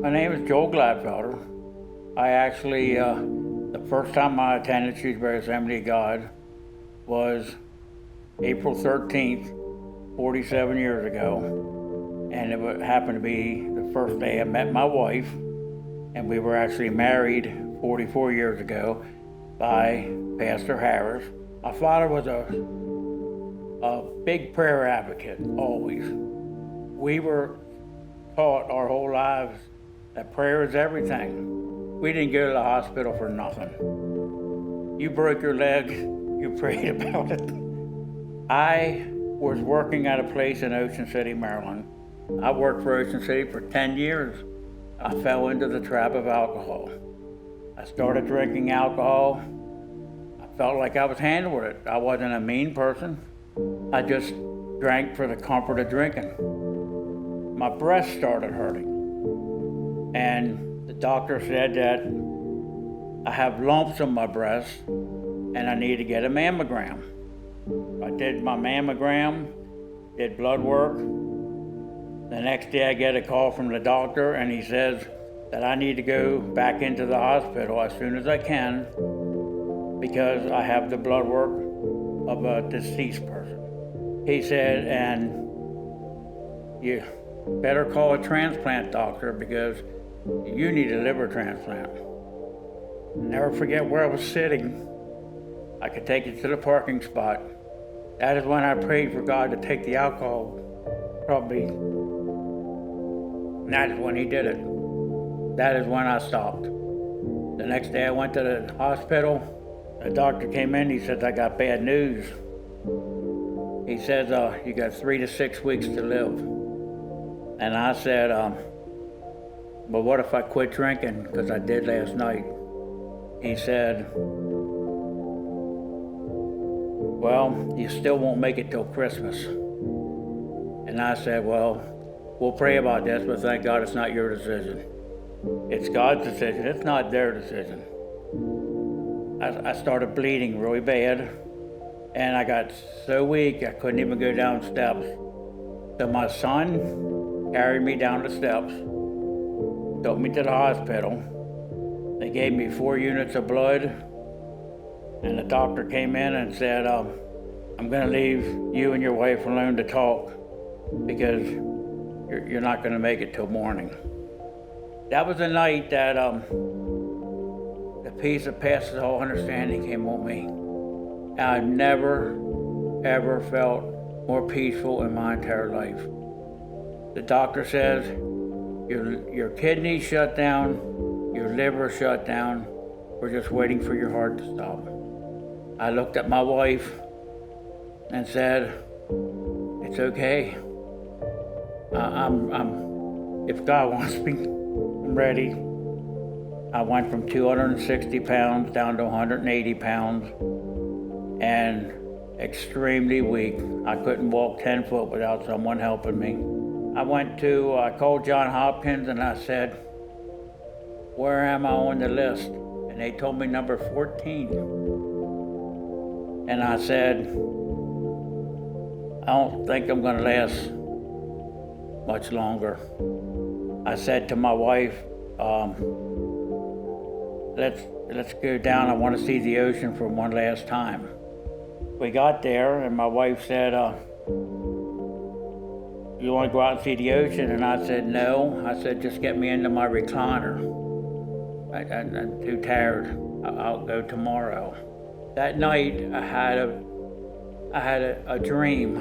My name is Joel Gladfelter. I actually, the first time I attended Shrewsbury Assembly of God was April 13th, 47 years ago. And it happened to be the first day I met my wife. And we were actually married 44 years ago by Pastor Harris. My father was a big prayer advocate, always. We were taught our whole lives that prayer is everything. We didn't go to the hospital for nothing. You broke your leg, you prayed about it. I was working at a place in Ocean City, Maryland. I worked for Ocean City for 10 years. I fell into the trap of alcohol. I started drinking alcohol. I felt like I was handling it. I wasn't a mean person. I just drank for the comfort of drinking. My breast started hurting. And the doctor said that I have lumps on my breast and I need to get a mammogram. I did my mammogram, did blood work. The next day I get a call from the doctor and he says that I need to go back into the hospital as soon as I can because I have the blood work of a deceased person. He said, and you better call a transplant doctor because you need a liver transplant. I'll never forget where I was sitting. I could take it to the parking spot. That is when I prayed for God to take the alcohol from me. And that is when he did it. That is when I stopped. The next day I went to the hospital. The doctor came in, he said, I got bad news. He says, you got 3 to 6 weeks to live. And I said, but what if I quit drinking? Because I did last night. He said, well, you still won't make it till Christmas. And I said, well, we'll pray about this, but thank God it's not your decision. It's God's decision. It's not their decision. I started bleeding really bad, and I got so weak I couldn't even go down steps. So my son carried me down the steps, took me to the hospital. They gave me 4 units of blood, and the doctor came in and said, I'm going to leave you and your wife alone to talk because you're not going to make it till morning. That was the night that the peace that passes all understanding came on me. And I've never, ever felt more peaceful in my entire life. The doctor says, your kidneys shut down, your liver shut down. We're just waiting for your heart to stop. I looked at my wife and said, it's okay. If God wants me, I'm ready. I went from 260 pounds down to 180 pounds and extremely weak. I couldn't walk 10 foot without someone helping me. I called John Hopkins and I said, where am I on the list? And they told me number 14. And I said, I don't think I'm gonna last much longer. I said to my wife, let's go down. I want to see the ocean for one last time. We got there and my wife said, you want to go out and see the ocean? And I said, no. I said, just get me into my recliner. I'm too tired. I'll go tomorrow. That night I had a dream,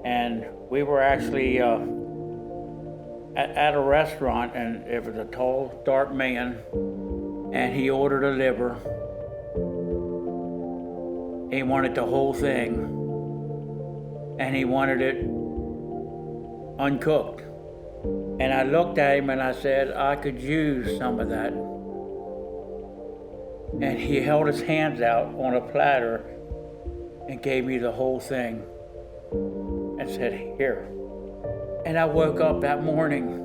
and we were actually at a restaurant, and it was a tall, dark man, and he ordered a liver. He wanted the whole thing, and he wanted it uncooked. And I looked at him and I said, I could use some of that. And he held his hands out on a platter and gave me the whole thing and said, here. And I woke up that morning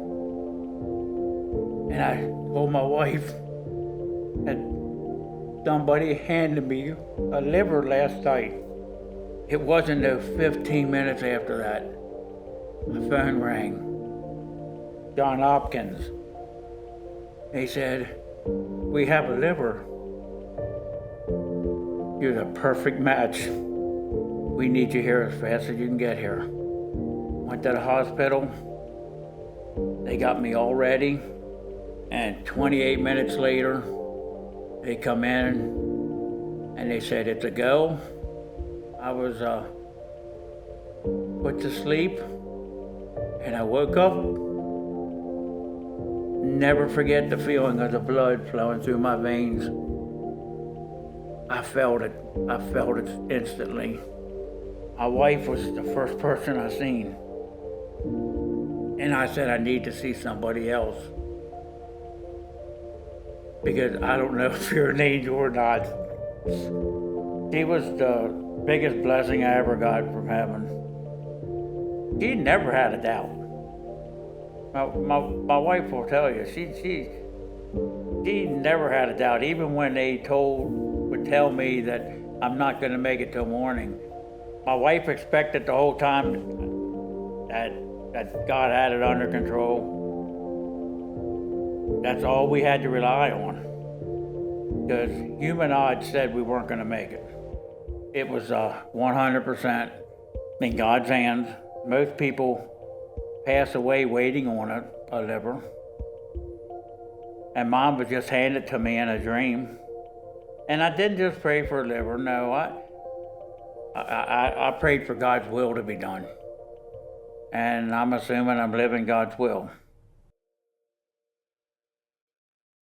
and I told my wife that somebody handed me a liver last night. It wasn't no 15 minutes after that. My phone rang. John Hopkins. They said, we have a liver. You're the perfect match. We need you here as fast as you can get here. Went to the hospital. They got me all ready. And 28 minutes later, they come in and they said, it's a go. I was put to sleep and I woke up. Never forget the feeling of the blood flowing through my veins. I felt it instantly. My wife was the first person I seen. And I said, I need to see somebody else. Because I don't know if you're an angel or not. She was the biggest blessing I ever got from heaven. She never had a doubt. My wife will tell you, she never had a doubt. Even when they would tell me that I'm not going to make it till morning, my wife expected the whole time that God had it under control. That's all we had to rely on, because human odds said we weren't going to make it. It was 100% in God's hands. Most people pass away waiting on a liver. And Mom was just handed to me in a dream. And I didn't just pray for a liver. No, I prayed for God's will to be done. And I'm assuming I'm living God's will.